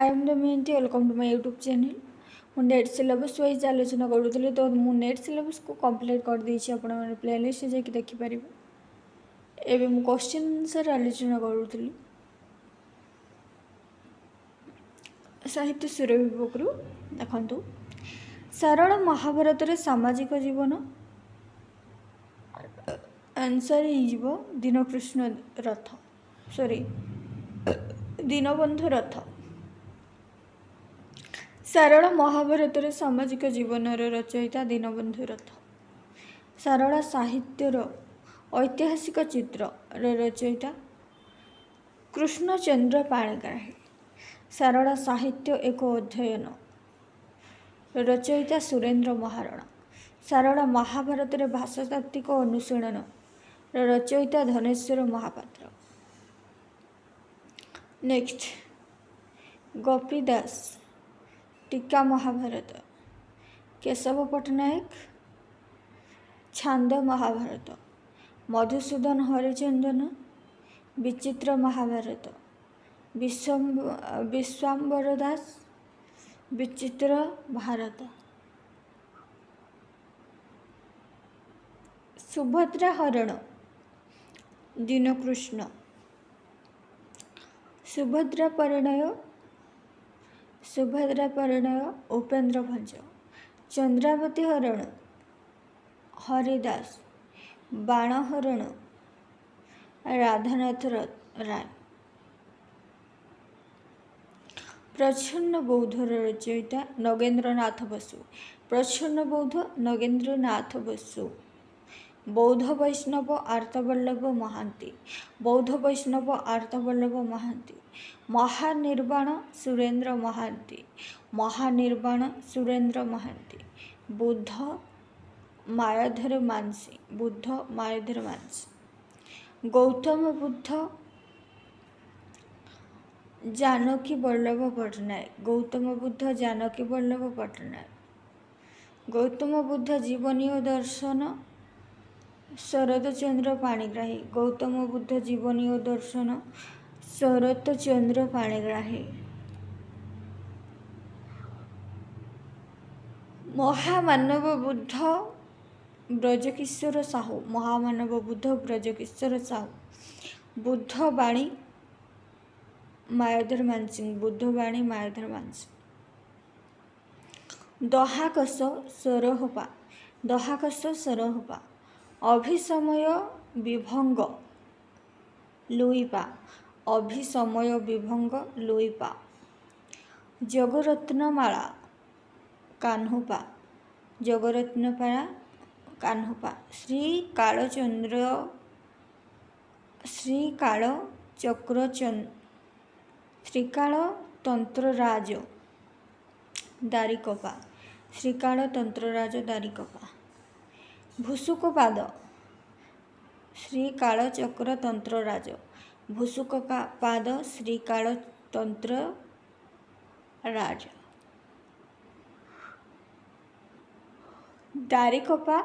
I am Damayanti. Welcome to my YouTube channel. ମୁଁ net syllabus wise ଆଲୋଚନା କରୁଥିଲି ତ ମୁଁ ନେଟ୍ ସିଲାବସ୍କୁ କମ୍ପ୍ଲିଟ୍ କରିଦେଇଛି। ଆପଣମାନେ ପ୍ଲେଲିଷ୍ଟ ଯାଇକି ଦେଖିପାରିବେ। ଏବେ ମୁଁ କ୍ୱେଶ୍ଚିନ୍ ଆନ୍ସର୍ ଆଲୋଚନା କରୁଥିଲି ସାହିତ୍ୟ ସୁରଭି ବୁକ୍ରୁ। ଦେଖନ୍ତୁ, ସାରଳ ମହାଭାରତରେ ସାମାଜିକ ଜୀବନ ଆନ୍ସର୍ ହେଇଯିବ ଦୀନବନ୍ଧୁ ରଥ। ସାରଳା ମହାଭାରତର ସାମାଜିକ ଜୀବନର ରଚୟିତା ଦୀନବନ୍ଧୁ ରଥ। ସାରଳା ସାହିତ୍ୟର ଐତିହାସିକ ଚିତ୍ରର ରଚୟିତା କୃଷ୍ଣଚନ୍ଦ୍ର ପାଣିଗ୍ରାହୀ। ସାରଳା ସାହିତ୍ୟ ଏକ ଅଧ୍ୟୟନ ରଚୟିତା ସୁରେନ୍ଦ୍ର ମହାରଣା। ସାରଳା ମହାଭାରତରେ ଭାଷାତାତ୍ତ୍ୱିକ ଅନୁଶୀଳନ ରଚୟିତା ଧନେଶ୍ୱର ମହାପାତ୍ର। ନେକ୍ସଟ, ଗୋପୀଦାସ ଟୀକା ମହାଭାରତ। କେଶବ ପଟ୍ଟନାୟକ ଛାନ୍ଦ ମହାଭାରତ। ମଧୁସୂଦନ ହରିଚନ୍ଦନ ବିଚିତ୍ର ମହାଭାରତ। ବିଶ୍ୱାମ୍ବର ଦାସ ବିଚିତ୍ର ଭାରତ। ସୁଭଦ୍ରା ହରଣ ଦୀନକୃଷ୍ଣ। ସୁଭଦ୍ରା ପରିଣୟ ଉପେନ୍ଦ୍ର ଭଞ୍ଜ। ଚନ୍ଦ୍ରାବତୀ ହରଣ ହରିଦାସ। ବାଣ ହରଣ ରାଧାନାଥ ରାୟ। ପ୍ରଚ୍ଛନ୍ନ ବୌଦ୍ଧର ରଚୟିତା ନଗେନ୍ଦ୍ରନାଥ ବସୁ। ପ୍ରଚ୍ଛନ୍ନ ବୌଦ୍ଧ ନଗେନ୍ଦ୍ରନାଥ ବସୁ। ବୌଦ୍ଧ ବୈଷ୍ଣବ ଆର୍ତ୍ତବଲ୍ଲଭ ମହାନ୍ତି। ବୌଦ୍ଧ ବୈଷ୍ଣବ ଆର୍ତ୍ତବଲ୍ଲଭ ମହାନ୍ତି। ମହାନିର୍ବାଣ ସୁରେନ୍ଦ୍ର ମହାନ୍ତି। ମହାନିର୍ବାଣ ସୁରେନ୍ଦ୍ର ମହାନ୍ତି। ବୁଦ୍ଧ ମାୟାଧର ମାନସୀ। ବୁଦ୍ଧ ମାୟାଧର ମାନସୀ। ଗୌତମ ବୁଦ୍ଧ ଜାନକୀ ବଲ୍ଲଭ ପଟ୍ଟନାୟକ। ଗୌତମ ବୁଦ୍ଧ ଜାନକୀ ବଲ୍ଲଭ ପଟ୍ଟନାୟକ। ଗୌତମ ବୁଦ୍ଧ ଜୀବନୀ ଓ ଦର୍ଶନ ଶରତଚନ୍ଦ୍ର ପାଣିଗ୍ରାହୀ। ଗୌତମ ବୁଦ୍ଧ ଜୀବନୀ ଓ ଦର୍ଶନ ଶରତଚନ୍ଦ୍ର ପାଣିଗ୍ରାହୀ। ମହାମାନବ ବୁଦ୍ଧ ବ୍ରଜକିଶୋର ସାହୁ। ମହାମାନବ ବୁଦ୍ଧ ବ୍ରଜକିଶୋର ସାହୁ। ବୁଦ୍ଧବାଣୀ ମାୟାଧର ମାନସିଂହ। ବୁଦ୍ଧବାଣୀ ମାୟାଧର ମାନସିଂହ। ଦହାକସ ସରୋହପା। ଦହାକସ ସରୋହପା। ଅଭିସମୟ ବିଭଙ୍ଗ ଲୁଇପା। ଅଭିସମୟ ବିଭଙ୍ଗ ଲୁଇପା। ଜଗରତ୍ନମାଳା କାହ୍ନୁପା। ଜଗରତ୍ନମାଳା କାହ୍ନୁପା। ଶ୍ରୀକାଳତନ୍ତ୍ରରାଜ ଦାରିକପା। ଶ୍ରୀକାଳତନ୍ତ୍ରରାଜ ଦାରିକପା। ଭୂସୁକପାଦ ଶ୍ରୀକାଳଚକ୍ରତନ୍ତ୍ରରାଜ। ଭୂସୁକପାଦ ଶ୍ରୀକାଳତନ୍ତ୍ରରାଜ। ଦାରିକପା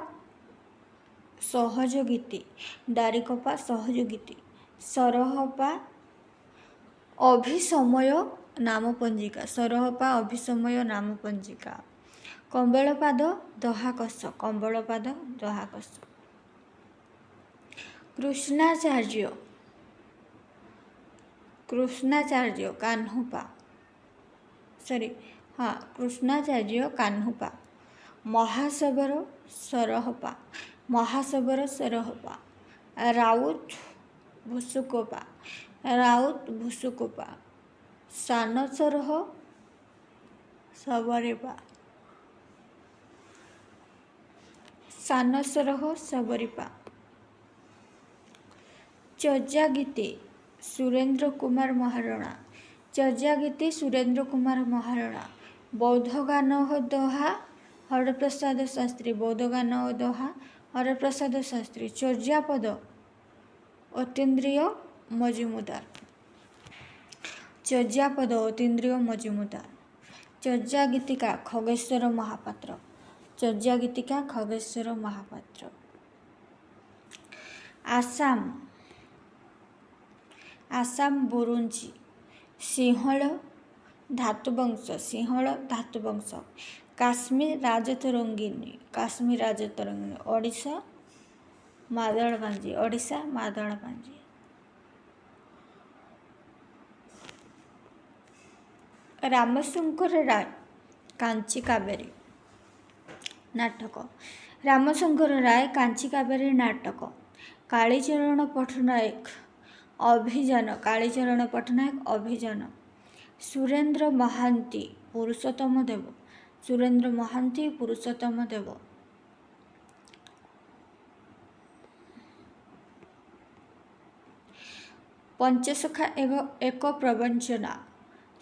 ସହଯୋଗୀତି। ଦାରିକପା ସହଯୋଗୀତି। ସରହପା ଅଭିସମୟ ନାମପଞ୍ଜିକା। ସରହପା ଅଭିସମୟ ନାମପଞ୍ଜିକା। କମ୍ବଳପାଦ ଦହାକସ। କମ୍ବଳପାଦ ଦହାକସ। କୃଷ୍ଣାଚାର୍ଯ୍ୟ କାହ୍ନୁପା। କୃଷ୍ଣାଚାର୍ଯ୍ୟ କାହ୍ନୁପା। ମହାସବର ସରହପା। ମହାସବର ସରହପା। ରାଉତ ଭୂସୁକପା। ରାଉତ ଭୂସୁକପା। ସାନସରହ ସବରିପା। ସାନସରହ ସବରିପା। ଚର୍ଯ୍ୟାଗୀତି ସୁରେନ୍ଦ୍ର କୁମାର ମହାରଣା। ଚର୍ଯ୍ୟାଗୀତି ସୁରେନ୍ଦ୍ର କୁମାର ମହାରଣା। ବୌଦ୍ଧଗାନ ଦୋହା ହରପ୍ରସାଦ ଶାସ୍ତ୍ରୀ। ବୌଦ୍ଧଗାନ ଦୋହା ହରପ୍ରସାଦ ଶାସ୍ତ୍ରୀ। ଚର୍ଯ୍ୟାପଦ ଅତୀନ୍ଦ୍ରିୟ ମଜୁମଦାର। ଚର୍ଯ୍ୟାପଦ ଅତୀନ୍ଦ୍ରିୟ ମଜୁମଦାର। ଚର୍ଯ୍ୟାଗୀତିକା ଖଗେଶ୍ୱର ମହାପାତ୍ର। ଚର୍ଯ୍ୟାଗୀତିକା ଖଗେଶ୍ୱର ମହାପାତ୍ର। ଆସାମ ବୁରୁଞ୍ଜି। ସିଂହଳ धातुवंश सिंहल धातुवंश काश्मीर राजतरंगिनी काश्मीर राजतरंगिनी ओडिशा मादळपांजी ओडिशा मादळपांजी। रामशंकर राय कांची कावेरी नाटक रामशंकर राय कांची कावेरी नाटक कालीचरण पट्टनायक अभियान कालीचरण पट्टनायक अभियान सुरेंद्र महांती पुरुषोत्तम देव सुरेंद्र महांती पुरुषोत्तम देव पंचसखा एक प्रवंचना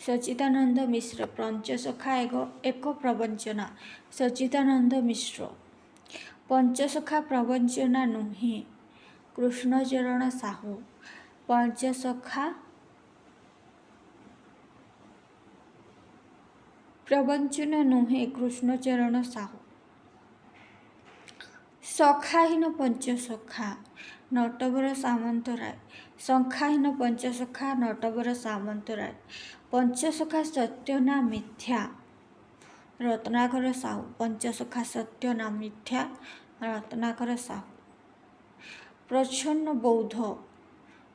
सच्चिदानंद मिश्र पंचसखा एक प्रवंचना सच्चिदानंद मिश्र पंचसखा प्रवंचना नुहे कृष्णचरण साहू पंचसखा प्रवंचना नुहे कृष्णचरण साहू सखाहीन पंचसखा नटवर सामंतराय संख्याहीन पंचसखा नटवर सामंतराय पंचसखा सत्य ना मिथ्या रत्नाकर साहू पंचसखा सत्य ना मिथ्या रत्नाकर साहू प्रच्छन्न बौद्ध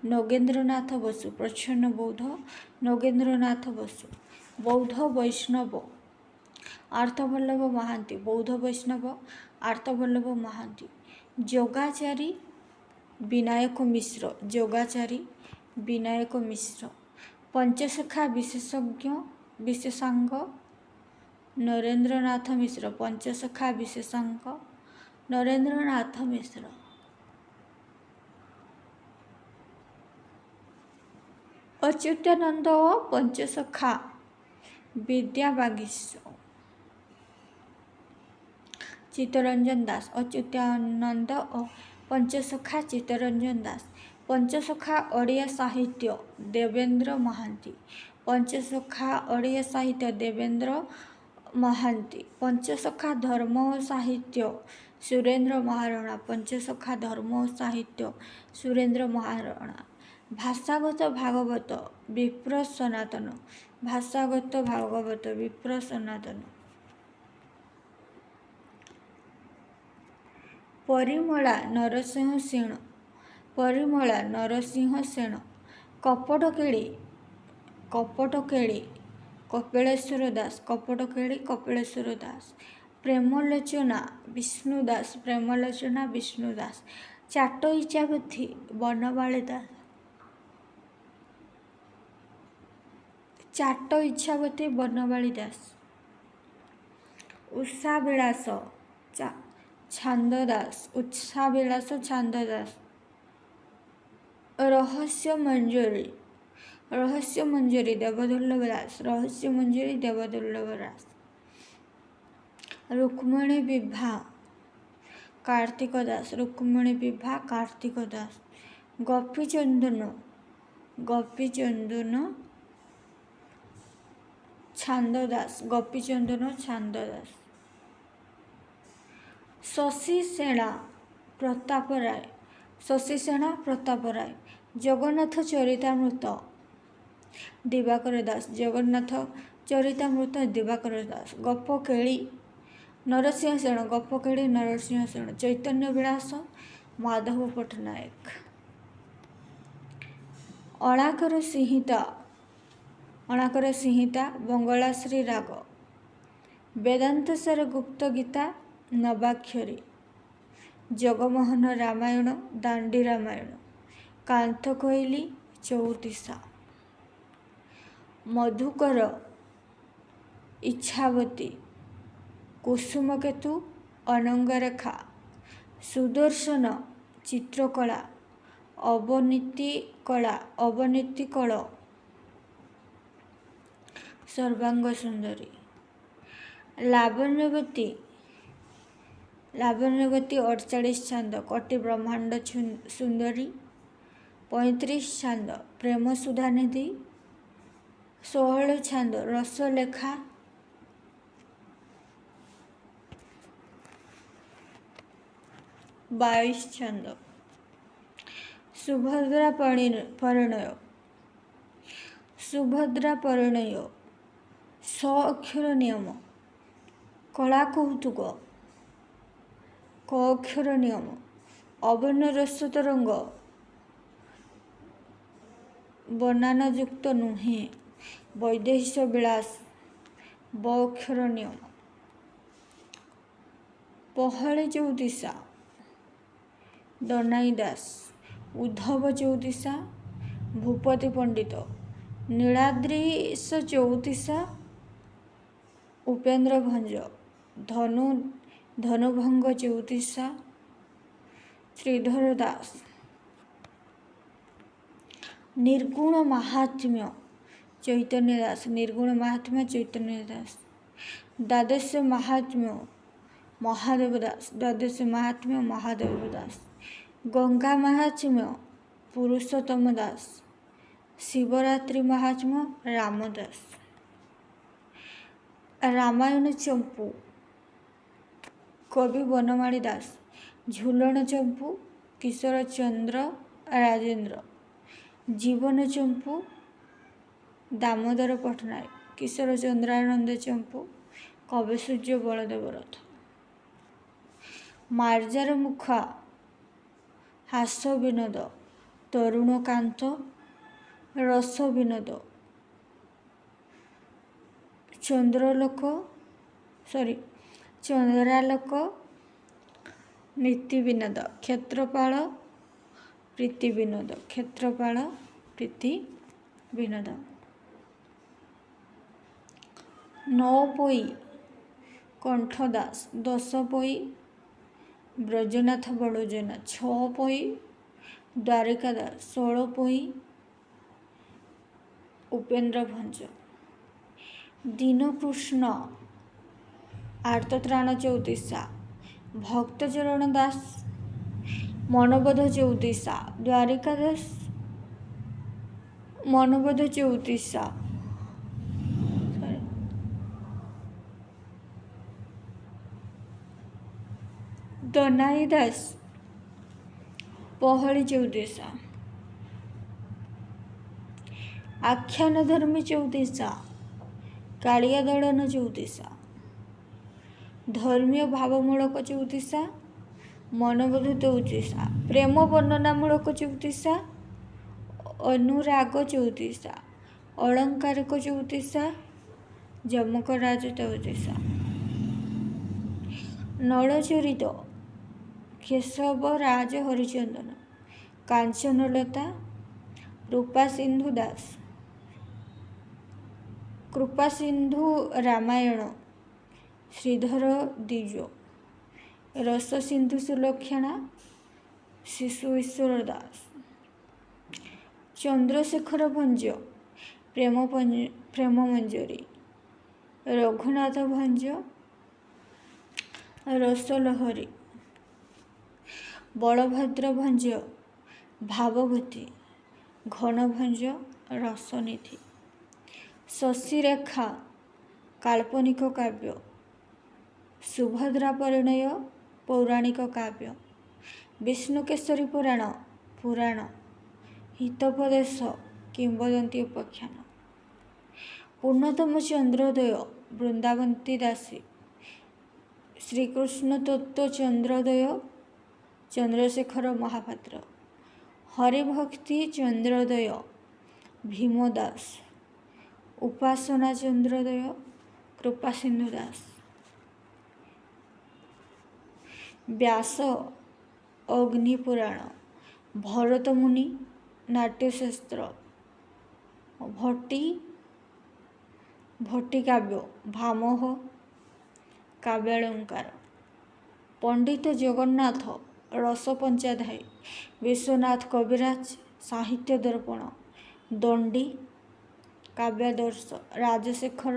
नगेंद्रनाथ बसु प्रच्छन्न बौद्ध नगेंद्रनाथ बसु बौद्ध वैष्णव आर्थवल्लभ महांती बौद्ध वैष्णव आर्थवल्लभ महांती जोगाचारी विनायक मिश्र जोगाचारी विनायक मिश्र पंचसखा विशेषांग नरेंद्रनाथ मिश्र पंचसखा विशेषांग नरेंद्रनाथ मिश्र अच्युतानंद पंचसखा विद्यावागीश चित्तरंजन दास अच्युतानंद पंचसखा चित्तरंजन दास पंचसखा ओडिया साहित्य देवेंद्र महांती पंचसखा ओडिया साहित्य देवेंद्र महांती पंचसखा धर्म और साहित्य सुरेंद्र महाराणा पंचसखा धर्म और साहित्य सुरेंद्र महाराणा भाषागत भागवत विप्र सनातन भाषागत भागवत विप्र सनातन परिमला नरसिंह सेन परिमला नरसिंह सेन कपटकेड़ी कपिलेश्वर दास कपटकेड़ी कपिलेश्वर दास प्रेमलोचना विष्णुदास प्रेमलोचना विष्णुदास चाट इच्छापथी बनवाली दास चाट इच्छापथी बनवाली दास उत्साहविलास छांददास उत्साहविलास छांददास रहस्य मंजरी देवदुर्लभ दास रहस्य मंजरी देवदुर्लभ दास रुक्मिणी विभा कार्तिक दास रुक्मिणी विभा कार्तिक दास गोपीचंदन छांददास गोपीचंदन छांददास शशि सेना प्रताप राय शशि सेना प्रताप राय जगन्नाथ चरितामृत दिवाकर दास जगन्नाथ चरितामृत दिवाकर दास गपकेड़ी नरसिंह सेन गपकेड़ी नरसिंह सेन चैतन्य विलास माधव पट्टनायक अणाकर संहिता बंगलाश्री राग वेदांतसार गुप्त गीता नवाक्षरी जगमोहन रामायण दांडी रामायण कांथ कोइली चौतीसा मधुकर इच्छावती कुसुमकेतु अनंगरेखा सुदर्शन चित्रकला अवनीति कल सर्वांग सुंदरी लावण्यवती 48 छांद कोटि ब्रह्मांड सुंदरी 35 छांद प्रेम सुधानिधि 16 छांद रसलेखा 22 छंद सुभद्रा परिणय ସ ଅକ୍ଷର ନିୟମ କଳା କୌତୁକ କ ଅକ୍ଷର ନିୟମ ଅବର୍ଣ୍ଣ ରସ ତରଙ୍ଗ ବନାନ ଯୁକ୍ତ ନୁହେଁ ବୈଦେହୀଶ ବିଳାସ ବ ଅକ୍ଷର ନିୟମ ପହଳି ଚଉତିଶା ଦନାଇ ଦାସ ଉଦ୍ଧବ ଚଉତିଶା ଭୂପତି ପଣ୍ଡିତ ନୀଳାଦ୍ରୀଶ ଚଉତିଶା ଉପେନ୍ଦ୍ର ଭଞ୍ଜ ଧନୁଭଙ୍ଗ ଚଉତିଶା ଶ୍ରୀଧର ଦାସ निर्गुण महात्म्य चैतन्य दास निर्गुण महात्म्य चैतन्य दास द्वादश महात्म्य महादेव दास द्वादश महात्म्य महादेव दास गंगा महात्म्य पुरुषोत्तम दास शिवरात्रि महात्म्य रामदास रामायण चंपू कवि बनमाली दास झूलन चंपू किशोर चंद्र राजेंद्र जीवन चंपू दामोदर पट्टनायक किशोर चंद्रानंद चंपू कवि सूर्य बलदेव रथ मार्जार मुखा हास विनोद तरुणकांत रस विनोद चंद्रालोक नीति विनोद क्षेत्रपाल प्रीति विनोद क्षेत्रपाल प्रीति विनोद नौ पोई कंठदास दस पोई ब्रजनाथ बड़ोजना छ पोई द्वारिका दास 16 पोई उपेन्द्र भंज दीनकृष्ण आर्तत्राण चौतीसा भक्तचरण दास मनोबोध चौतीसा द्वारिका दास मनोबोध चौतीसा दनाई दास पहली चौतीसा आख्यान धर्मी चौतीसा कालिया दलन चौतीसा धर्मीय भावमूलक चौतीसा मनोबोध चौतीसा प्रेम वर्णनामूलक चौतीसा अनुराग चौतीसा अलंकारिक चौतीसा जमकराज चौतीसा नलचरित केशव राज हरिचंदन कांचनलता रूपा सिंधु दास कृपा सिंधु रामायण श्रीधर द्विज रस सिंधु सुलक्षणा शिशु ईश्वर दास चंद्रशेखर भंज प्रेम मंजरी रघुनाथ भंज रसलहरी बलभद्र भंज भावभूति घनभंज रसनिधि शशिरेखा काल्पनिक काव्य सुभद्रा परिणय पौराणिक काव्य विष्णुकेशरी पुराण हितोपदेश किंवदंती उपाख्यान पूर्णतम चंद्रोदय वृंदावंती दासी श्रीकृष्ण तत्व चंद्रोदय चंद्रशेखर महापात्र हरिभक्ति चंद्रोदय भीमदास उपासना चंद्रोदय कृपा सिंधु दास व्यास अग्निपुराण भरत मुनि नाट्यशास्त्र भट्टी काव्य भामह काव्यालंकार पंडित जगन्नाथ रस पंचाध्यायी विश्वनाथ कविराज साहित्य दर्पण दंडी काव्यादर्श राजशेखर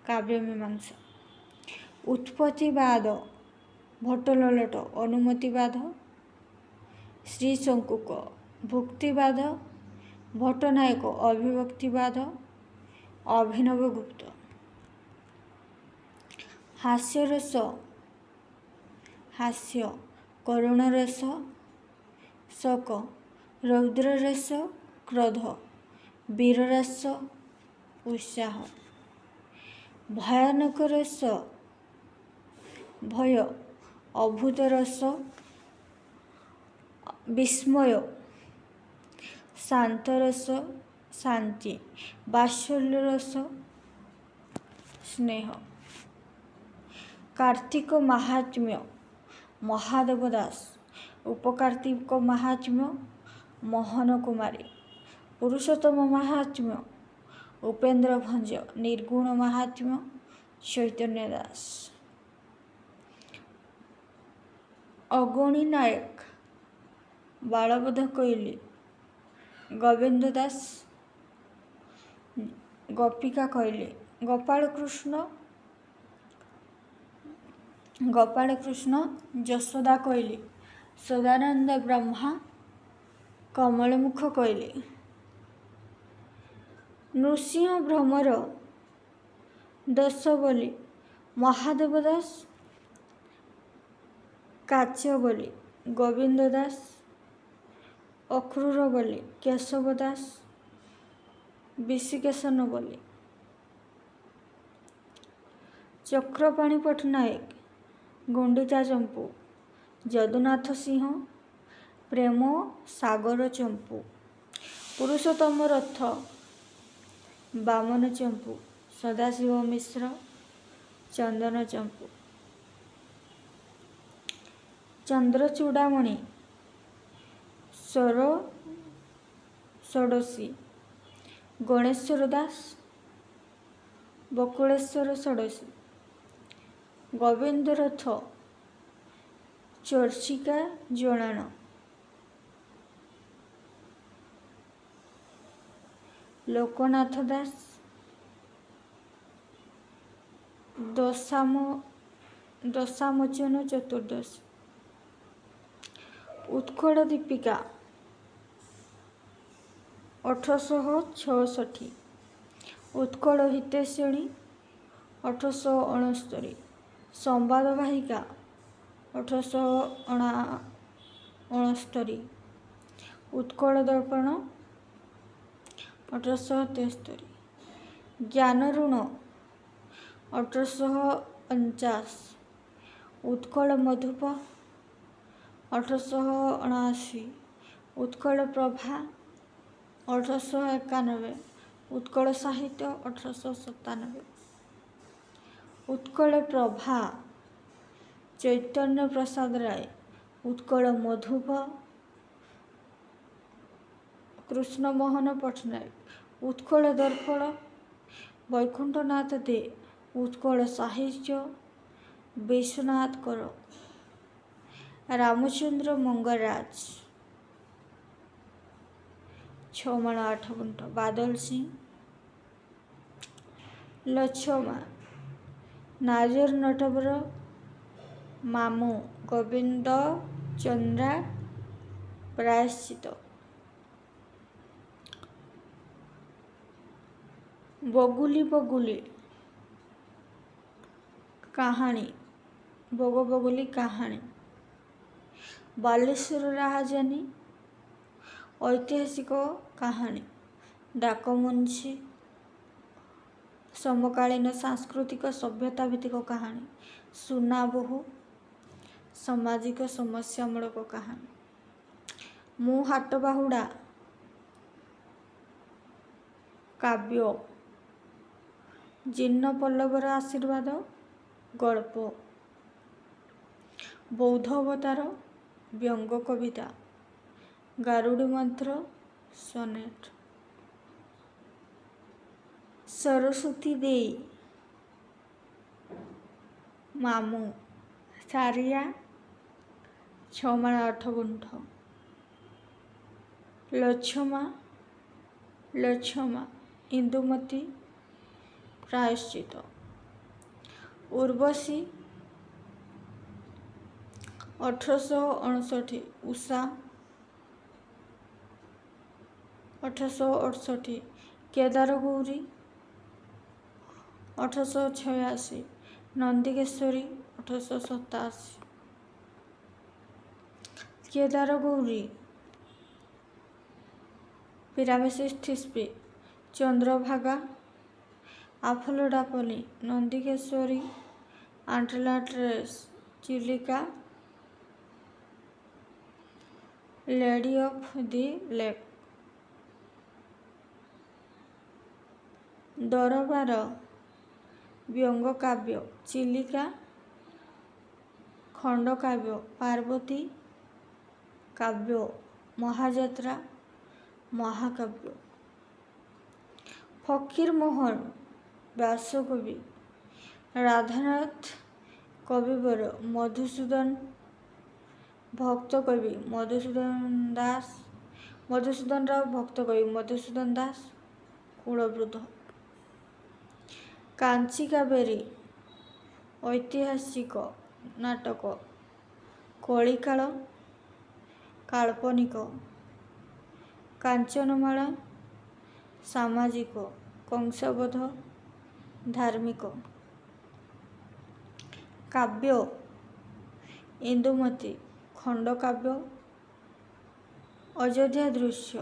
काव्यमीमांसा उत्पत्तिवाद भट्टललट अनुमतिवाद श्रीशंकुक भुक्तिवाद भट्टनायक अभिव्यक्तिवाद अभिनवगुप्त हास्यरस हास्य करुणरस शोक रौद्ररस क्रोध वीररस उत्साह भयानक रस भय, अभूत रस विस्मय, शांत रस शांति, वात्सल्य रस स्नेह। कार्तिक महात्म्य महादेव दास, उपकार्तिक महात्म्य मोहन कुमारी, पुरुषोत्तम महात्म्य उपेंद्र भंज, निर्गुण महात्म्य चैतन्य दास। अगणी नायक बालबोध कोइली, गोविंद दास, गोपिका कोइली, गोपाल कृष्ण यशोदा कोइली, सदानंद ब्रह्मा, कमलमुख कोइली, नृसिंह भ्रमर, दश बोली, महादेव दास, काच बोली, गोविंद दास, अक्रूर बोली, केशव दास, विशिकेशन बोली, चक्रपाणी पट्टनायक, गुंडिचा चंपू, जदुनाथ सिंह, प्रेम सागर चंपू, पुरुषोत्तम रथ, बामन चंपू, सदाशिव मिश्र, चंदन चंपू, चंद्रचूड़ामणि, स्वर षोडशी, गणेश्वर दास, बकुलेश्वर षोडशी, गोविंद रथ, चर्चिका जनान, लोकनाथ दास, दशामोचन चतुर्दशी, उत्कल दीपिका 1866, उत्कल हितेश्वरी 1869, संवाद वाहिका 1869, उत्कल दर्पण 1873, ज्ञान ऋण 1849, उत्कल मधुप 1879, उत्कल प्रभा 1891, उत्कल साहित्य 1897, उत्कल प्रभा चैतन्य प्रसाद राय, उत्कल मधुप कृष्णमोहन पट्टनायक, उत्कल दर्पण वैकुंठनाथ दे, उत्कल साहित्य विश्वनाथ कर, रामचंद्र मंगराज 6 माण 8 गुंठ, बादल सिंह, लच्छमा, नाजर नटवर, मामू, गोविंद चंद्रा, प्रायश्चित, बगुली बगुली कहानी, बगुली कहानी, बालेश्वर राजधानी ऐतिहासिक कहानी, डाकमुंशी समकालीन सांस्कृतिक सभ्यता भित्तिक कहानी, सुना बोहू सामाजिक समस्यामूलक कहानी, मु हाट बाहुड़ा काव्य, जीर्ण पल्लवर आशीर्वाद गल्प, बौद्ध अवतार व्यंग कविता, गारुड़ी मंत्र सोनेट, सरस्वती देई मामू, सारिया 6 माण 8 गुंठ, लच्छमा इंदुमती, प्रायश्चित, उर्वशी 1859, उषा 1868, केदार गौरी 1886, नंदिकेश्वरी 1887, केदार गौरी पिरामिसिस थिस्पी, चंद्रभागा ଆଫ୍ରୋଡାପଲି, ନନ୍ଦିକେଶ୍ୱରୀ, ଆଣ୍ଟଲାଟ୍ରେସ୍, Chilika, lady of the lake. Darbar ବ୍ୟଙ୍ଗକାବ୍ୟ, ଚିଲିକା, ଖଣ୍ଡକାବ୍ୟ, ପାର୍ବତୀ କାବ୍ୟ, ମହାଯାତ୍ରା, ମହାକାବ୍ୟ। ଫକୀରମୋହନ ବ୍ୟାସକବି, ରାଧାନାଥ କବିବର, ମଧୁସୂଦନ ଭକ୍ତକବି, ମଧୁସୂଦନ ରାଓ ଭକ୍ତକବି, ମଧୁସୂଦନ ଦାସ କୁଳବୃଦ୍ଧ। କାଞ୍ଚି କାବେରୀ ଐତିହାସିକ ନାଟକ, କଳିକାଳ କାଳ୍ପନିକ, କାଞ୍ଚନମାଳା ସାମାଜିକ, କଂସବଧ ଧାର୍ମିକ। କାବ୍ୟ ଇନ୍ଦୁମତୀ ଖଣ୍ଡକାବ୍ୟ, ଅଯୋଧ୍ୟା ଦୃଶ୍ୟ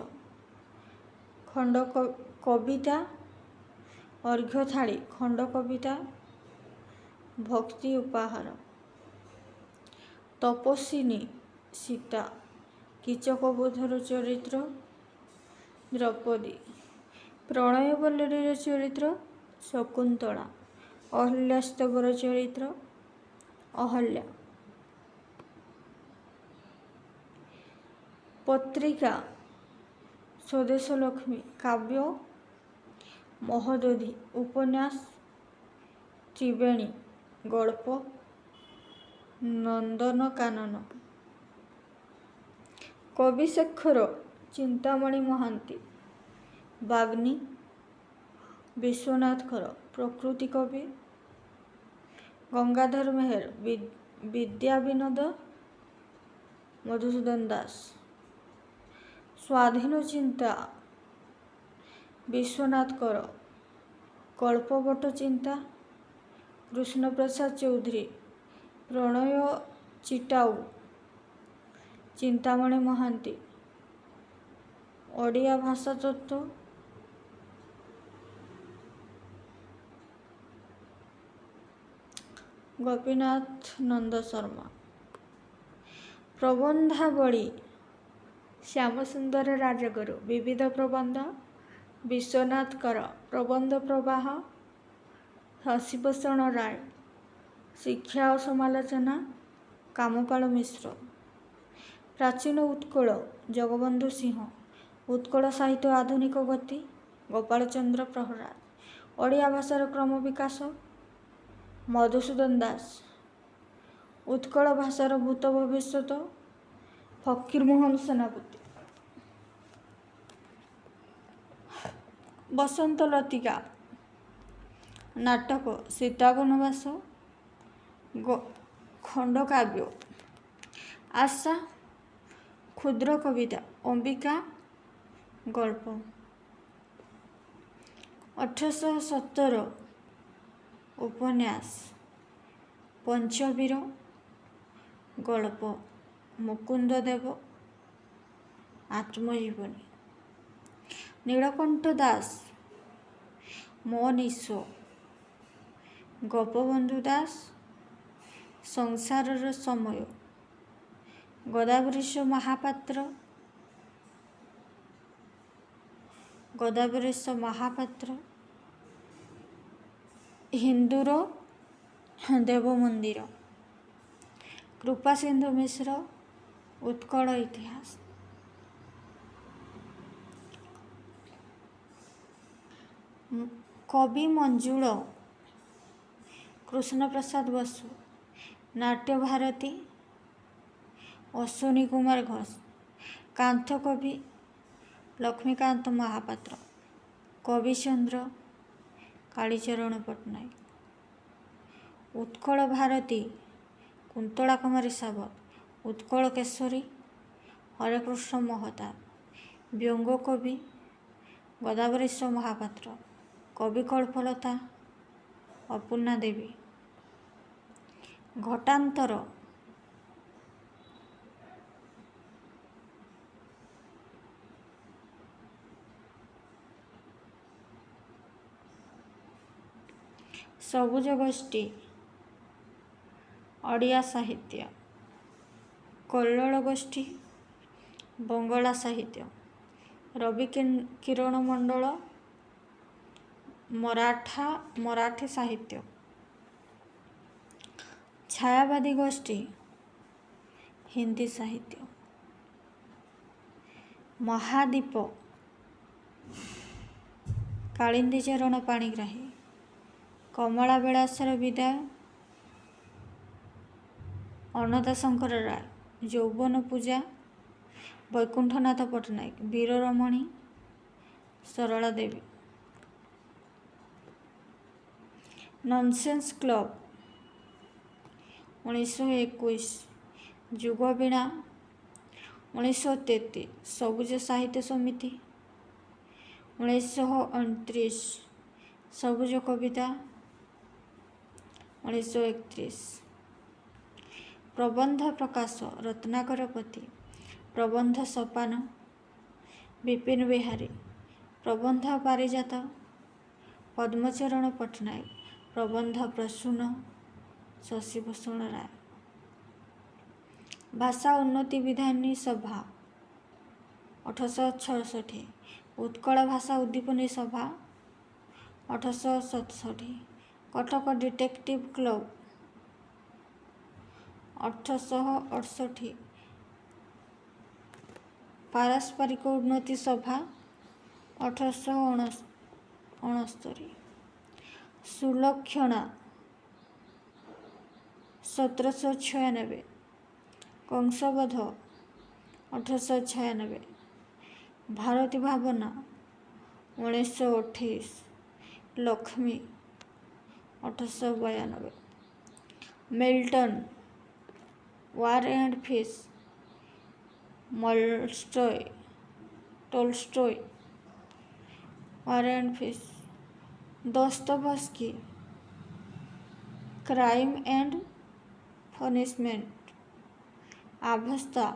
କବିତା, ଅର୍ଘ୍ୟଥାଳୀ ଖଣ୍ଡକବିତା, ଭକ୍ତି ଉପହାର। ତପସ୍ୱିନୀ ସୀତା, କୀଚକବୋଧର ଚରିତ୍ର ଦ୍ରୌପଦୀ, ପ୍ରଣୟବଲ୍ଲରୀର ଚରିତ୍ର ଶକୁନ୍ତଳା, ଅହଲ୍ୟାସ୍ତବର ଚରିତ୍ର ଅହଲ୍ୟା। ପତ୍ରିକା ସ୍ୱଦେଶଲକ୍ଷ୍ମୀ କାବ୍ୟ, ମହୋଦଧି ଉପନ୍ୟାସ, ତ୍ରିବେଣୀ ଗଳ୍ପ, ନନ୍ଦନକାନନ। କବିଶେଖର ଚିନ୍ତାମଣି ମହାନ୍ତି, ବାଗ୍ମୀ, ବିଶ୍ୱନାଥ କର, ପ୍ରକୃତି କବି, ଗଙ୍ଗାଧର ମେହେର, ବିଦ୍ୟାବିନୋଦ, ମଧୁସୂଦନ ଦାସ। ସ୍ୱାଧୀନଚିନ୍ତା, ବିଶ୍ୱନାଥ କର, କଳ୍ପବଟ ଚିନ୍ତା, କୃଷ୍ଣପ୍ରସାଦ ଚୌଧୁରୀ, ପ୍ରଣୟ ଚିଟାଉ, ଚିନ୍ତାମଣି ମହାନ୍ତି। ଓଡ଼ିଆ ଭାଷାତତ୍ତ୍ୱ, ଗୋପୀନାଥ ନନ୍ଦ ଶର୍ମା। ପ୍ରବନ୍ଧାବଳୀ, ଶ୍ୟାମସୁନ୍ଦର ରାଜଗୁରୁ, ବିବିଧ ପ୍ରବନ୍ଧ, ବିଶ୍ୱନାଥ କର, ପ୍ରବନ୍ଧ ପ୍ରବାହ, ଶଶିଭୂଷଣ ରାୟ, ଶିକ୍ଷା ଓ ସମାଲୋଚନା, କାମପାଳ ମିଶ୍ର। ପ୍ରାଚୀନ ଉତ୍କଳ, ଜଗବନ୍ଧୁ ସିଂହ, ଉତ୍କଳ ସାହିତ୍ୟ ଆଧୁନିକ ଗତି, ଗୋପାଳଚନ୍ଦ୍ର ପ୍ରହରାଜ। ଓଡ଼ିଆ ଭାଷାର କ୍ରମ ବିକାଶ, ମଧୁସୂଦନ ଦାସ। ଉତ୍କଳ ଭାଷାର ଭୂତ ଭବିଷ୍ୟତ, ଫକୀରମୋହନ ସେନାପତି। ବସନ୍ତ ଲତିକା ନାଟକ, ସୀତା ବନବାସ ଖଣ୍ଡକାବ୍ୟ, ଆଶା କ୍ଷୁଦ୍ର କବିତା, ଅମ୍ବିକା ଗଳ୍ପ। 1817 ଉପନ୍ୟାସ, ପଞ୍ଚବୀର ଗଳ୍ପ, ମୁକୁନ୍ଦଦେବ ଆତ୍ମଜୀବନୀ। ନୀଳକଣ୍ଠ ଦାସ, ମୋ ନିଶ, ଗୋପବନ୍ଧୁ ଦାସ, ସଂସାରର ସମୟ। ଗୋଦାବରୀଶ ମହାପାତ୍ର, ହିନ୍ଦୁର ଦେବ ମନ୍ଦିର। କୃପାସିନ୍ଧୁ ମିଶ୍ର, ଉତ୍କଳ ଇତିହାସ। କବି ମଞ୍ଜୁଳ, କୃଷ୍ଣପ୍ରସାଦ ବସୁ, ନାଟ୍ୟଭାରତୀ, ଅଶ୍ୱନୀ କୁମାର ଘୋଷ। କାନ୍ଥକବି, ଲକ୍ଷ୍ମୀକାନ୍ତ ମହାପାତ୍ର, କବିଚନ୍ଦ୍ର, କାଳୀଚରଣ ପଟ୍ଟନାୟକ। ଉତ୍କଳ ଭାରତୀ, କୁନ୍ତଳା କୁମାରୀ ସାବତ, ଉତ୍କଳ କେଶରୀ, ହରେକୃଷ୍ଣ ମହତାବ। ବ୍ୟଙ୍ଗକବି, ଗୋଦାବରୀଶ ମହାପାତ୍ର, କବିକଳ୍ପଲତା, ଅପୂର୍ଣ୍ଣା ଦେବୀ। ଘଟାନ୍ତର, ସବୁଜ ଗୋଷ୍ଠୀ ଓଡ଼ିଆ ସାହିତ୍ୟ, କଲ୍ଲୋଳ ଗୋଷ୍ଠୀ ବଙ୍ଗଳା ସାହିତ୍ୟ, ରବି କିରଣ ମଣ୍ଡଳ ମରାଠୀ ସାହିତ୍ୟ, ଛାୟାବାଦୀ ଗୋଷ୍ଠୀ ହିନ୍ଦୀ ସାହିତ୍ୟ, ମହାଦୀପ କାଳିନ୍ଦୀ ଚରଣ ପାଣିଗ୍ରାହୀ, କମଳା ବିଳାସର ବିଦାୟ ଅନନ୍ତ ଶଙ୍କର ରାୟ, ଯୌବନ ପୂଜା ବୈକୁଣ୍ଠନାଥ ପଟ୍ଟନାୟକ, ବୀରରମଣୀ ସରଳା ଦେବୀ, ନନସେନ୍ସ କ୍ଲବ 1921, ଯୁଗବୀଣା 1933, ସବୁଜ ସାହିତ୍ୟ ସମିତି 1929, ସବୁଜ କବିତା 1931, ପ୍ରବନ୍ଧ ପ୍ରକାଶ ରତ୍ନାକର ପତି, ପ୍ରବନ୍ଧ ସୋପାନ ବିପିନ ବିହାରୀ, ପ୍ରବନ୍ଧ ପାରିଜାତ ପଦ୍ମଚରଣ ପଟ୍ଟନାୟକ, ପ୍ରବନ୍ଧ ପ୍ରସୂନ ଶଶିଭୂଷଣ ରାୟ, ଭାଷା ଉନ୍ନତି ବିଧାନୀ ସଭା 1866, ଉତ୍କଳ ଭାଷା ଉଦ୍ଦୀପନୀ ସଭା 1867, କଟକ ଡିଟେକ୍ଟିଭ କ୍ଲବ 1868, ପାରସ୍ପରିକ ଉନ୍ନତି ସଭା 1869, Sulakshana 1796, Kansabadha 1896, Bharati Bhabana 1928, Lakshmi 1892, Milton war and peace, Tolstoy war and peace, Dostoevsky crime and punishment, Avesta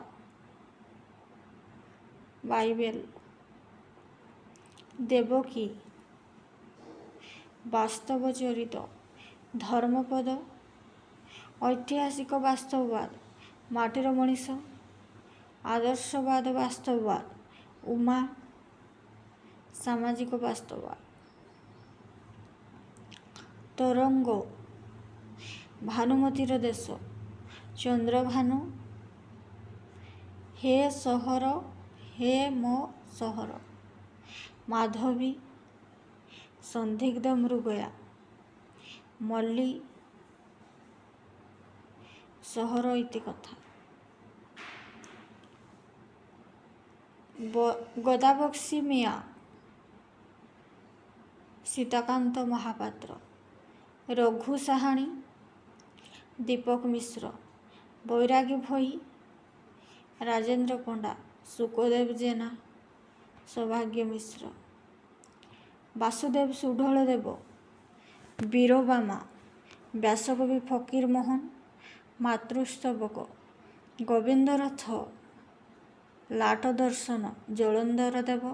Bible, ଦେବକୀ ବାସ୍ତବ ଚରିତ, ଧର୍ମପଦ ଐତିହାସିକ ବାସ୍ତବବାଦ, ମାଟିର ମଣିଷ ଆଦର୍ଶବାଦ ବାସ୍ତବବାଦ, ଉମା ସାମାଜିକ ବାସ୍ତବବାଦ, ତରଙ୍ଗ ଭାନୁମତୀର ଦେଶ, ଚନ୍ଦ୍ରଭାନୁ ହେ ସହର ହେ ମୋ ସହର, ମାଧବୀ ସନ୍ଦିଗ୍ଧ ମୃଗୟା, ମଲ୍ଲୀ ସହର ଇତିକଥା, ଗଦାବକ୍ସି ମିଆଁ ସୀତାକାନ୍ତ ମହାପାତ୍ର, ରଘୁ ସାହାଣୀ ଦୀପକ ମିଶ୍ର, ବୈରାଗୀ ଭୋଇ ରାଜେନ୍ଦ୍ର ପଣ୍ଡା, ସୁକଦେବ ଜେନା ସୌଭାଗ୍ୟ ମିଶ୍ର, ବାସୁଦେବ ସୁଢଳ ଦେବ, ବୀରବାମା, ବ୍ୟାସକବି ଫକୀର ମୋହନ, ମାତୃସ୍ତବକ, ଗୋବିନ୍ଦ ରଥ, ଲାଟ ଦର୍ଶନ, ଜଳନ୍ଧର ଦେବ,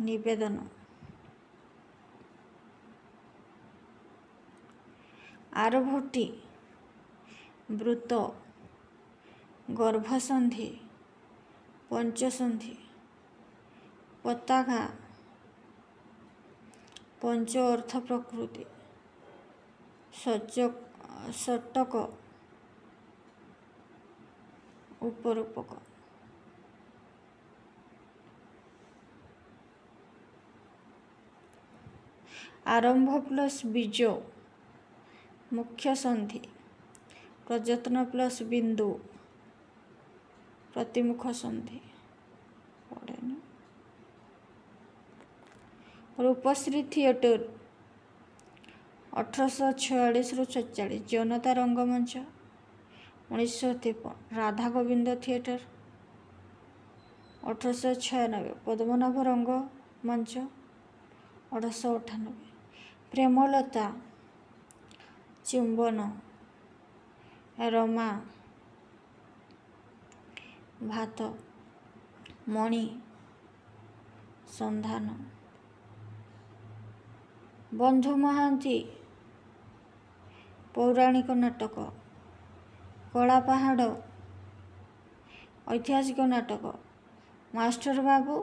ନିବେଦନ, ଆରଭଟ୍ଟି, ବୃତ, ଗର୍ଭସନ୍ଧି, ପଞ୍ଚସନ୍ଧି, ପତାକା, ପଞ୍ଚ ଅର୍ଥ ପ୍ରକୃତି, ଷଟକ, ଉପରୂପକ, ଆରମ୍ଭ ପ୍ଲସ୍ ବୀଜ ମୁଖ୍ୟ ସନ୍ଧି, ପ୍ରଯତ୍ନ ପ୍ଲସ୍ ବିନ୍ଦୁ ପ୍ରତିମୁଖ ସନ୍ଧି, ପଡ଼େନି। ରୂପଶ୍ରୀ ଥିଏଟର 1846-47, ଜନତା ରଙ୍ଗମଞ୍ଚ 1953, ରାଧା ଗୋବିନ୍ଦ ଥିଏଟର 1896, ପଦ୍ମନାଭ ରଙ୍ଗମଞ୍ଚ 1898, ପ୍ରେମଲତା, ଚୁମ୍ବନ, ରମା, ଭାତ, ମଣି, ସନ୍ଧାନ, ବନ୍ଧୁ ମହାନ୍ତି ପୌରାଣିକ ନାଟକ, କଳାପାହାଡ଼, ଐତିହାସିକ ନାଟକ, ମାଷ୍ଟର ବାବୁ,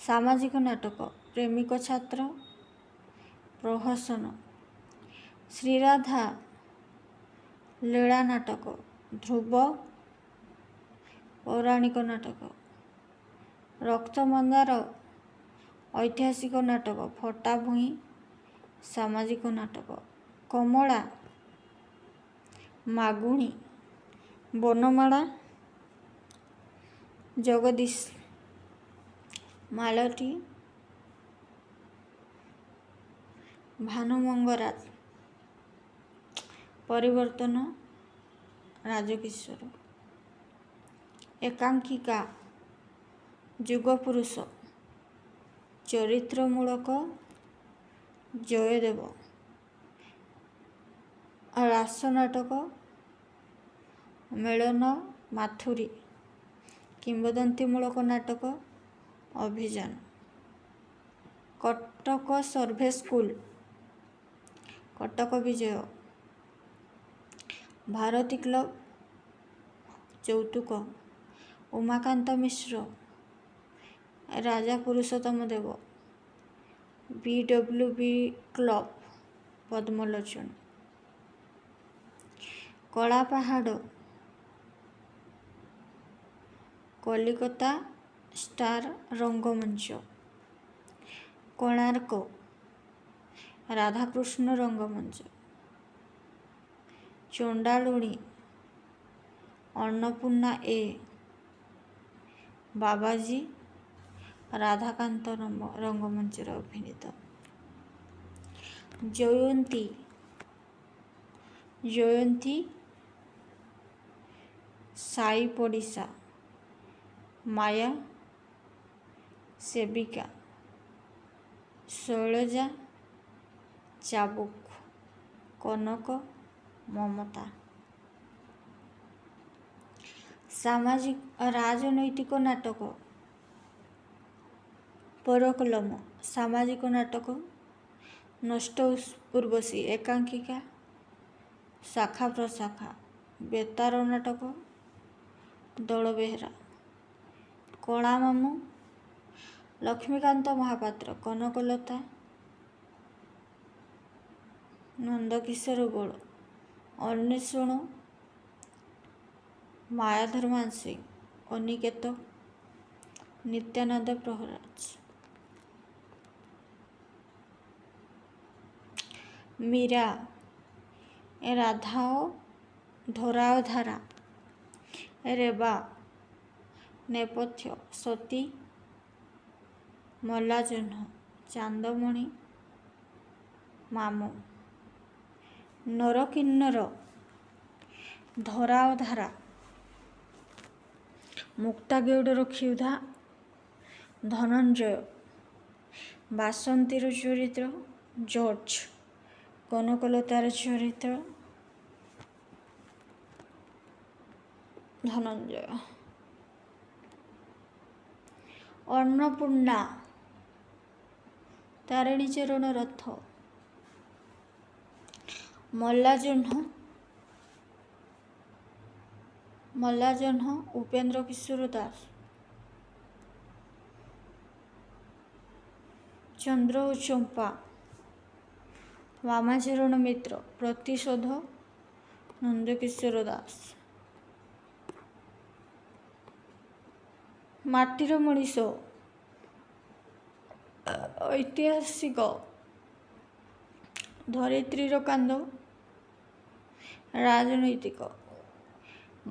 ସାମାଜିକ ନାଟକ, ପ୍ରେମିକ ଛାତ୍ର, ପ୍ରହସନ, ଶ୍ରୀରାଧା, ଲୀଳା ନାଟକ, ଧ୍ରୁବ, ପୌରାଣିକ ନାଟକ, ରକ୍ତମନ୍ଦାର, ଐତିହାସିକ ନାଟକ, ଫଟା ଭୂଇଁ, ସାମାଜିକ ନାଟକ, କମଳା, ମାଗୁଣି, ବନମାଳା, ଜଗଦୀଶ, ମାଳତୀ, ଭାନୁମଙ୍ଗରାଜ, ପରିବର୍ତ୍ତନ, ରାଜକିଶୋର, ଏକାଙ୍କିକା, ଯୁଗପୁରୁଷ, ଚରିତ୍ରମୂଳକ, ଜୟଦେବ, ରାସ ନାଟକ, ମିଳନ, ମାଥୁରୀ, କିମ୍ବଦନ୍ତୀମୂଳକ ନାଟକ, ଅଭିଯାନ, Cuttack survey school, Cuttack Bijay, Bharati club, ଯୌତୁକ, Umakanta Mishra, Raja Purushottam Dev, BWB club, Padmalochan, Kalapahad, Calcutta star ରଙ୍ଗମଞ୍ଚ, କୋଣାର୍କ, ରାଧାକୃଷ୍ଣ ରଙ୍ଗମଞ୍ଚ, ଚଣ୍ଡାଳୁଣୀ, ଅନ୍ନପୂର୍ଣ୍ଣା ଏ, ବାବାଜୀ, ରାଧାକାନ୍ତ ରଙ୍ଗମଞ୍ଚରେ ଅଭିନୀତ, ଜୟନ୍ତୀ, ଜୟନ୍ତୀ, ସାଇ ପଡ଼ିଶା, ମାୟା, ସେବିକା, ଶୈଳଜା, ଚାବୁକ, କନକ, ମମତା, ସାମାଜିକ ରାଜନୈତିକ ନାଟକ, ପରକଲମ, ସାମାଜିକ ନାଟକ, ନଷ୍ଟ ଉର୍ବଶୀ, ଏକାଙ୍କିକା, ଶାଖା ପ୍ରଶାଖା, ବେତାର ନାଟକ, ଦଳବେହେରା, କଳାମାମୁଁ, ଲକ୍ଷ୍ମୀକାନ୍ତ ମହାପାତ୍ର, କନକଲତା, ନନ୍ଦକିଶୋର ଗୋଳ, ଅନ୍ୱେଷଣ, ମାୟାଧର ମାନସିଂ, ଅନିକେତ, ନିତ୍ୟାନନ୍ଦ ପ୍ରହରାଜ, ମୀରା, ରାଧା ଓ ଧରା ଓ ଧାରା, ରେବା, ନେପଥ୍ୟ, ସତୀ, ମଲ୍ଲାଜହ୍ନ, ଚାନ୍ଦମଣି, ମାମୁଁ, ନରକିନ୍ନର, ଧରା ଓ ଧାରା, ମୁକ୍ତାଗୌଡ଼ର କ୍ଷୁଧା, ଧନଞ୍ଜୟ, ବାସନ୍ତୀର ଚରିତ୍ର, ଜର୍ଜ, କନକଲତାର ଚରିତ୍ର, ଧନଞ୍ଜୟ, ଅନ୍ନପୂର୍ଣ୍ଣା, ତାରିଣୀ ଚରଣ ରଥ, ମଲ୍ଲାଜହ୍ନ, ଉପେନ୍ଦ୍ର କିଶୋର ଦାସ, ଚନ୍ଦ୍ର ଓ ଚମ୍ପା, ବାମାଚରଣ ମିତ୍ର, ପ୍ରତିଶୋଧ, ନନ୍ଦକିଶୋର ଦାସ, ମାଟିର ମଣିଷ, ଐତିହାସିକ, ଧରିତ୍ରୀର କାନ୍ଦ, ରାଜନୈତିକ,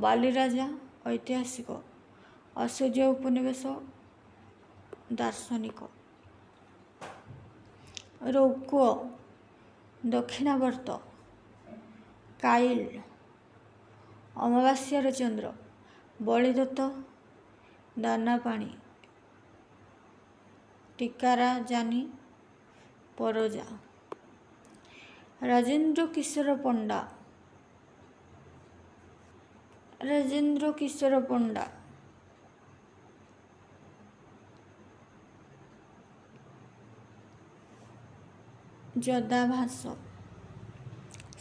ବାଲିରାଜା, ଐତିହାସିକ, ଐଶ୍ୱର୍ଯ୍ୟ ଉପନିବେଶ, ଦାର୍ଶନିକ, ରୌକ୍ୟ, ଦକ୍ଷିଣାବର୍ତ, କାଇଲ୍, ଅମାବାସ୍ୟାର ଚନ୍ଦ୍ର, ବଳିଦତ୍ତ, ଦାନାପାଣି, ଟିକାରା ଜାନି, ପରଜା, ରାଜେନ୍ଦ୍ର କିଶୋର ପଣ୍ଡା, ଯଦାଭାସ,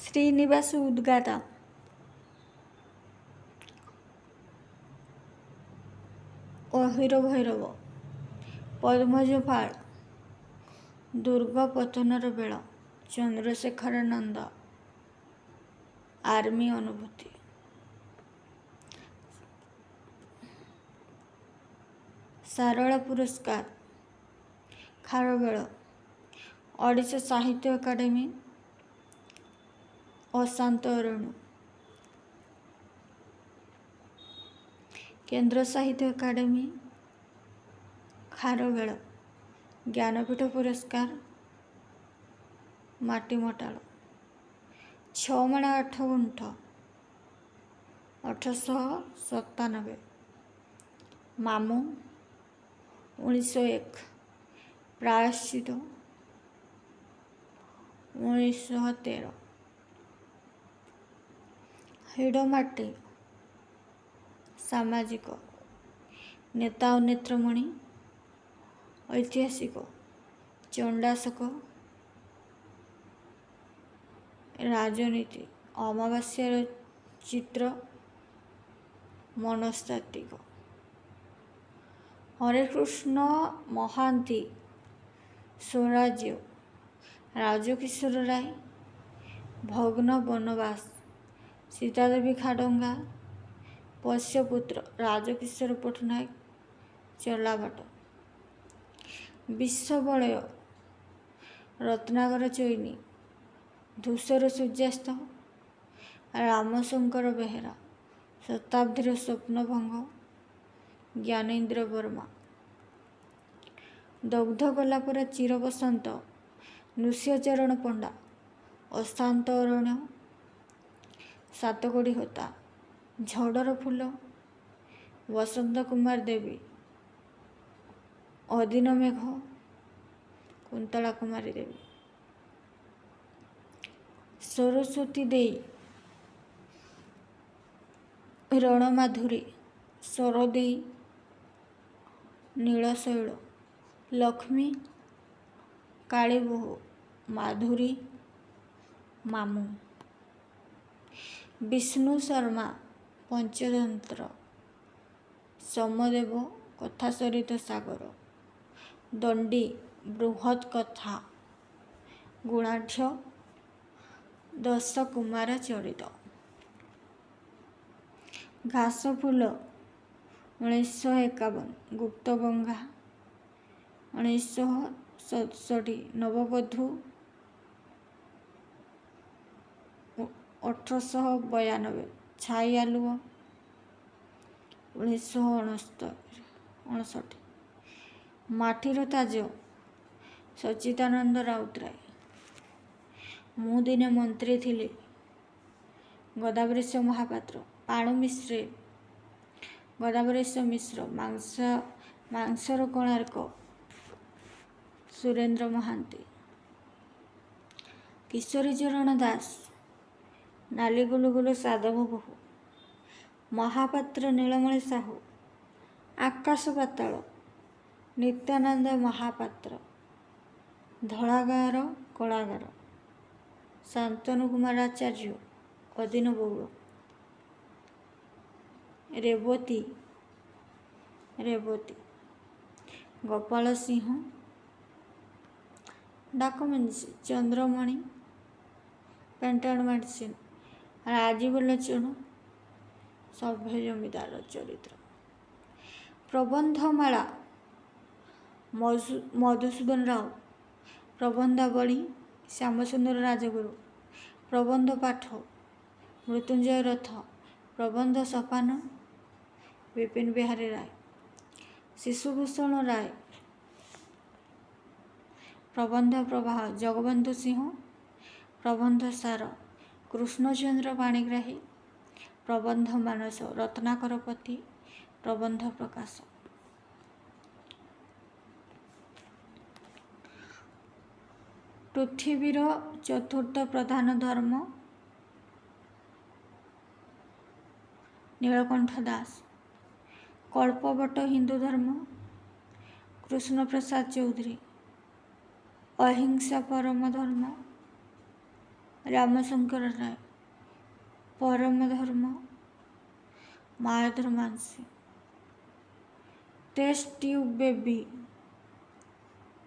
ଶ୍ରୀନିବାସ ଉଦ୍ଗାତା, ଅହିର ଭୈରବ, ପଦ୍ମଜ ଫାଳ, ଦୁର୍ଗ ପତନର ବେଳ, ଚନ୍ଦ୍ରଶେଖରାନନ୍ଦ, ଆର୍ମି ଅନୁଭୂତି। ସାରଳା ପୁରସ୍କାର, ଖାରବେଳ, ଓଡ଼ିଶା ସାହିତ୍ୟ ଏକାଡେମୀ, ଅଶାନ୍ତ ଅରଣ୍ୟ, କେନ୍ଦ୍ର ସାହିତ୍ୟ ଏକାଡେମୀ, ଖାରବେଳ, ଜ୍ଞାନପୀଠ ପୁରସ୍କାର, ମାଟିମଟାଳ, 6 ମାଣ 8 ଗୁଣ୍ଠ, 1897, ମାମୁଁ, 1901, ପ୍ରାୟଶ୍ଚିତ, 1913, ହିଡ଼ମାଟି, ସାମାଜିକ, ନେତା ଓ ନେତ୍ରମଣି, ଐତିହାସିକ, ଚଣ୍ଡାଶୋକ, ରାଜନୀତି, ଅମାବାସ୍ୟାର ଚିତ୍ର, ମନସ୍ତାତ୍ତ୍ୱିକ, ହରେକୃଷ୍ଣ ମହାନ୍ତି, ସ୍ୱରାଜ୍ୟ, ରାଜକିଶୋର ରାୟ, ଭଗ୍ନ ବନବାସ, ସୀତାଦେବୀ ଖାଡଙ୍ଗା, ପୋଷ୍ୟପୁତ୍ର, ରାଜକିଶୋର ପଟ୍ଟନାୟକ, ଚଲାବାଟ, ବିଶ୍ୱବଳୟ, ରତ୍ନାକର ଚୈନୀ, ଧୂସର ସୂର୍ଯ୍ୟାସ୍ତ, ରାମଶଙ୍କର ବେହେରା, ଶତାବ୍ଦୀର ସ୍ୱପ୍ନଭଙ୍ଗ, ଜ୍ଞାନେନ୍ଦ୍ର ବର୍ମା, ଦଗ୍ଧ କଲାପରେ ଚିରବସନ୍ତ, ନୃସିଂହଚରଣ ପଣ୍ଡା, ଅଶାନ୍ତ ଅରଣ୍ୟ, ସାତକୋଡ଼ି ହୋତା, ଝଡ଼ର ଫୁଲ, ବସନ୍ତ କୁମାର ଦେବୀ, ଅଦିନ ମେଘ, କୁନ୍ତଳା କୁମାରୀ ଦେବୀ, ସରସ୍ୱତୀ ଦେଇ, ରଣମାଧୁରୀ, ସରଦେଇ, ନୀଳଶୈଳ, ଲକ୍ଷ୍ମୀ, କାଳୀବୋହୂ, ମାଧୁରୀ, ମାମୁଁ, ବିଷ୍ଣୁ ଶର୍ମା, ପଞ୍ଚତନ୍ତ୍ର, ସମଦେବ, କଥା ସରିତ ସାଗର, ଦଣ୍ଡୀ, ବୃହତ୍ କଥା, ଗୁଣାଢ୍ୟ, ଦଶକୁମାର ଚରିତ, ଘାସଫୁଲ, 1951, ଗୁପ୍ତଗଙ୍ଗା, 1967, ନବବଧୂ, 1892, ଛାଇ ଆଲୁଅ, 1969, ମାଟିର ତାଜ, ସଚ୍ଚିଦାନନ୍ଦ ରାଉତରାୟ, ମୁଁ ଦିନେ ମନ୍ତ୍ରୀ ଥିଲି, ଗଦାବରୀଶ ମହାପାତ୍ର, ପାଣୁ ମିଶ୍ରେ, ଗଦାବରୀଶ ମିଶ୍ର, ମାଂସର କୋଣାର୍କ, ସୁରେନ୍ଦ୍ର ମହାନ୍ତି, କିଶୋରୀ ଚରଣ ଦାସ, ନାଲି ଗୁଲୁଗୁଲୁ ସାଧବ ବୋହୂ, ମହାପାତ୍ର ନୀଳମଣି ସାହୁ, ଆକାଶ ପାତାଳ, ନିତ୍ୟାନନ୍ଦ ମହାପାତ୍ର, ଧଳାଗାର କଳାଗାର, ଶାନ୍ତନୁ କୁମାର ଆଚାର୍ଯ୍ୟ, ଅଦିନ ବଉଳ, ରେବତୀ, ଗୋପାଳ ସିଂହ, ଡାକମେନ୍ସି, ଚନ୍ଦ୍ରମଣି, ପେଣ୍ଟାଣ୍ଟ ମେଡିସିନ, ରାଜୀବ ଲୋଚନ, ସଭ୍ୟ ଜମିଦାର ଚରିତ୍ର, ପ୍ରବନ୍ଧମାଳା, ମଧୁସୂଦନ ରାଓ, ପ୍ରବନ୍ଧାବଳୀ, ଶ୍ୟାମସୁନ୍ଦର ରାଜଗୁରୁ, ପ୍ରବନ୍ଧ ପାଠ, ମୃତ୍ୟୁଞ୍ଜୟ ରଥ, ପ୍ରବନ୍ଧ ସୋପାନ, ବିପିନ ବିହାରୀ ରାୟ, ଶିଶୁଭୂଷଣ ରାୟ, ପ୍ରବନ୍ଧ ପ୍ରବାହ, ଜଗବନ୍ଧୁ ସିଂହ, ପ୍ରବନ୍ଧ ସାର, କୃଷ୍ଣଚନ୍ଦ୍ର ପାଣିଗ୍ରାହୀ, ପ୍ରବନ୍ଧ ମାନସ, ରତ୍ନାକର ପତି, ପ୍ରବନ୍ଧ ପ୍ରକାଶ, ପୃଥିବୀର ଚତୁର୍ଥ ପ୍ରଧାନ ଧର୍ମ, ନୀଳକଣ୍ଠ ଦାସ, କଳ୍ପବଟ ହିନ୍ଦୁ ଧର୍ମ, କୃଷ୍ଣପ୍ରସାଦ ଚୌଧୁରୀ, ଅହିଂସା ପରମ ଧର୍ମ, रामशंकर राय, परम धर्म, Mayadhar Manasi, test tube baby,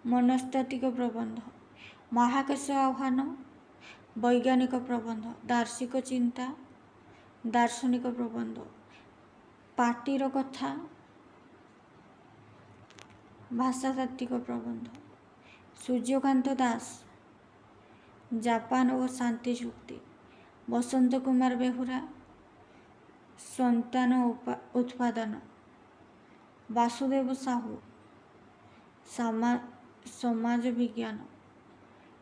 मनस्तात्विक प्रबंध, महाकाश आह्वान, वैज्ञानिक प्रबंध, दार्शिक चिंता, दार्शनिक प्रबंध, पाटीर कथा, भाषातात्विक प्रबंध, सूर्यकांत दास, जापान और शांति चुक्ति, बसंत कुमार बेहुरा, संतान उत्पादन, वासुदेव साहू, समाज विज्ञान,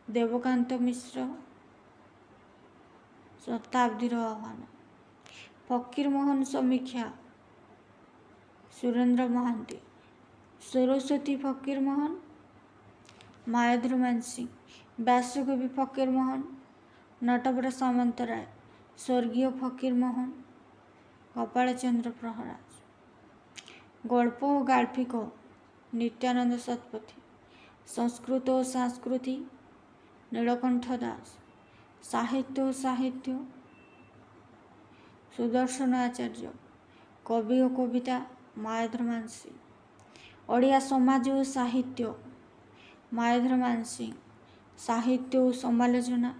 देवकांत मिश्र, शताब्दीर आह्वान, फकीर मोहन समीक्षा, सुरेंद्र महांती, सरस्वती फकीर मोहन, मायाधर मानसी, व्यासकवि फकीर मोहन, नटवर सामंतराय, स्वर्गीय फकीर मोहन, कपाल चंद्र प्रहराज, गल्प और गाल्पिक, नित्यानंद शतपथी, संस्कृत और संस्कृति, नीलकंठ दास, साहित्य और साहित्य, सुदर्शन आचार्य, कवि और कविता, मायाधर मानसी, ओडिया समाज और साहित्य, मायाधर मानसी, साहित्य और समालोचना,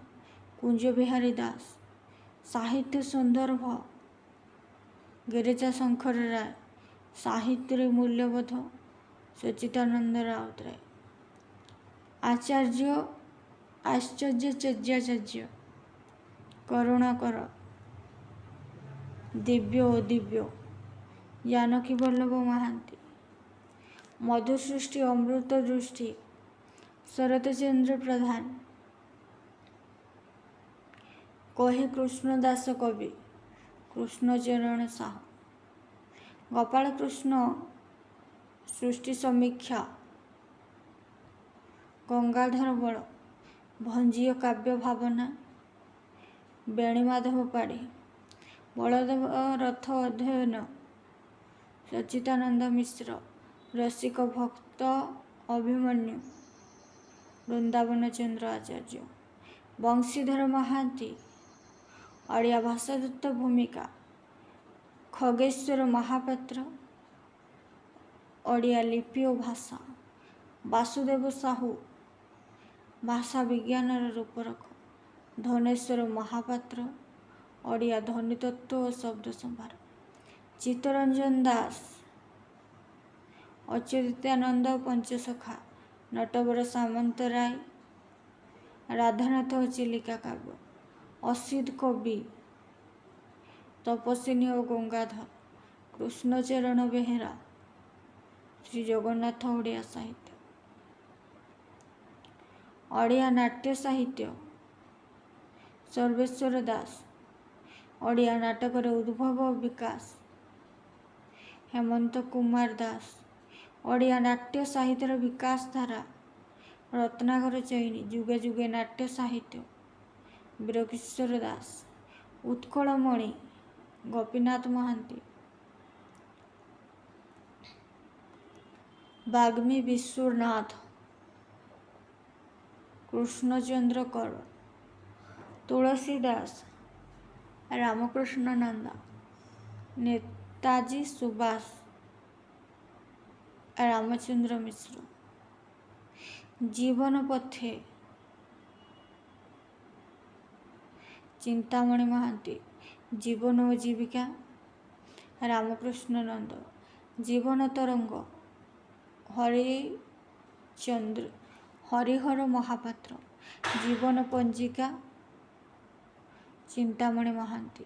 कुंज बिहारी दास, साहित्य संदर्भ, गिरिजा शंकर राय, साहित्य मूल्यबोध, सच्चिदानंद राउतराय, आचार्य आश्चर्याचार्य, करुणाकर, दिव्य ओ दिव्य, जानकी वल्लभ महांती, मधुसृष्टि अमृत दृष्टि, शरत चंद्र प्रधान, कही कृष्णदास कवि, कृष्णचरण साहू, गोपाल कृष्ण सृष्टि समीक्षा, गंगाधर बड़, भंजीय काव्य भावना, बेणीमाधव पाढ़ी, बलदेव रथ अध्ययन, सच्चिदानंद मिश्र, रसिक भक्त अभिमन्यु, वृंदावन चंद्र आचार्य, बंशीधर महांती, ओडिया भाषादत्त भूमिका, खगेश्वर महापात्र, ओडिया लिपि और भाषा, वासुदेव साहू, भाषा विज्ञान रूपरेख, धनेश्वर महापात्र, ओडिया ध्वनितत्व और शब्द संभार, चित्तरंजन दास, अच्युतानंद पंचसखा, नटवर सामंतराय, राधानाथ चिलिका काव्य, असित कवि, तपस्विनी और गंगाधर, कृष्णचरण बेहेरा, श्री जगन्नाथ ओडिया साहित्य, ओडिया नाट्य साहित्य, सर्वेश्वर दास, ओडिया नाटकर उद्भव और विकास, हेमंत कुमार दास, ओडिया नाट्य साहित्यर विकास धारा, रत्नाकर चैनी, जुगे जुगे नाट्य साहित्य, वीरकिशोर दास, उत्कलमणि, गोपीनाथ महांती, वाग्मी विश्वनाथ, कृष्णचंद्र कर, तुलसीदास, रामकृष्ण नंदा, नेताजी सुभाष, रामचंद्र मिश्र, जीवन पथे, चिंतामणि महांती, जीवन और जीविका, रामकृष्ण नंद, जीवन तरंग, हरिहर महापात्र, जीवन पंजिका, चिंतामणि महांती,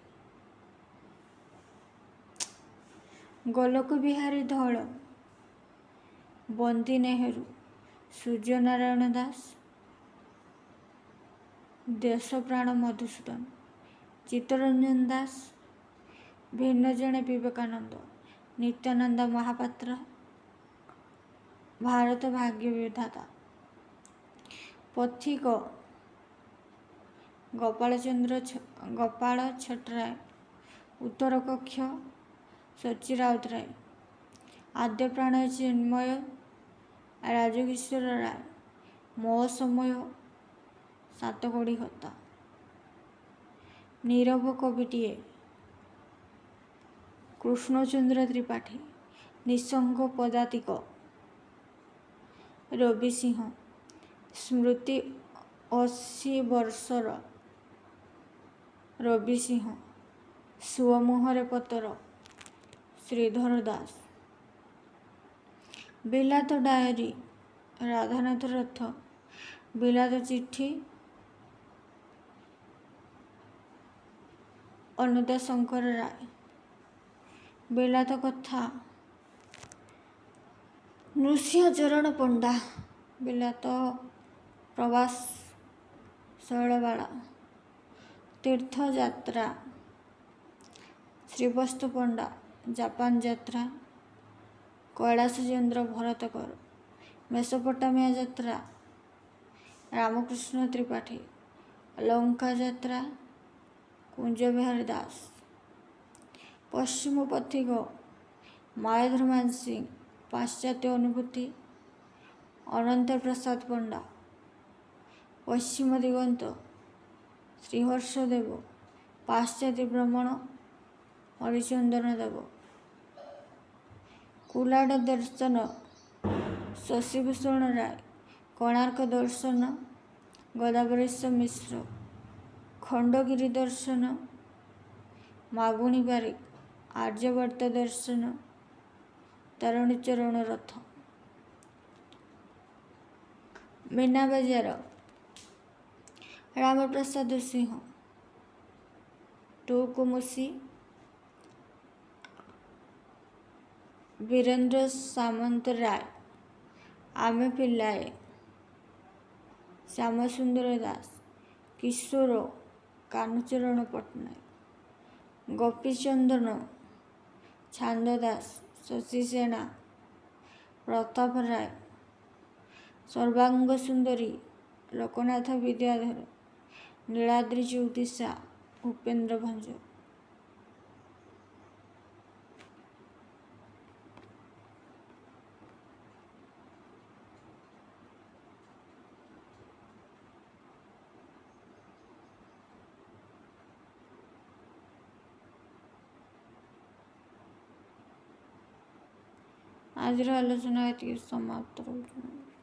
गोलोक बिहारी धल, बंदी नेहरू, सूर्यनारायण दास, देशप्राण मधुसूदन, चित्तरंजन दास, भिन्न जने विवेकानंद, नित्यानंद महापात्र, भारत भाग्य विधाता, पथिक, गोपाल छटराय, उत्तर कक्ष, सच्ची राउतराय, आद्य प्राण चिन्मय, राजकिशोर राय, मो समय, सातकोड़ी हता, नीरव कविटीए कृष्णचंद्र त्रिपाठी निसंग पदातिक रवि सिंह स्मृति 80 वर्षर रवि सिंह सुमुहरे पतर श्रीधर दास बिलात डायरी राधानाथ रथ बिलात चिट्ठी अनुदा शंकर राय बिलात कथा नृसिंहचरण पंडा बिलात प्रवास शैलबाला तीर्थयात्रा श्रीवस्तु पंडा जापान यात्रा कैलासचंद्र भरतकर मेसोपोटामिया यात्रा रामकृष्ण त्रिपाठी लंका यात्रा कुंजबिहारी दास पश्चिम पथिक मायाधर मानसिंह पाश्चात्य अनुभूति अनंत प्रसाद पंडा पश्चिम दिगंत श्रीहर्षदेव पाश्चात्य भ्रमण हरिचंदन देव कुलाड दर्शन शशिभूषण राय कोणार्क दर्शन गोदावरीश मिश्र खंडगिरी दर्शन मागुणी बारिक आर्यवर्त दर्शन तारिणीचरण रथ मीना बजार रामप्रसाद सिंह टूकुमुसी वीरेंद्र सामंत राय आमे पिल्लाए श्यामसुंदर दास किशोर कानुचरण पट्टनायक गोपीचंदन छांद दास शशि सेना प्रताप राय सर्वांग सुंदरी लोकनाथ विद्याधर नीलाद्रि चौतिसा उपेंद्र भंज आज आलोचना समाप्त करूँ।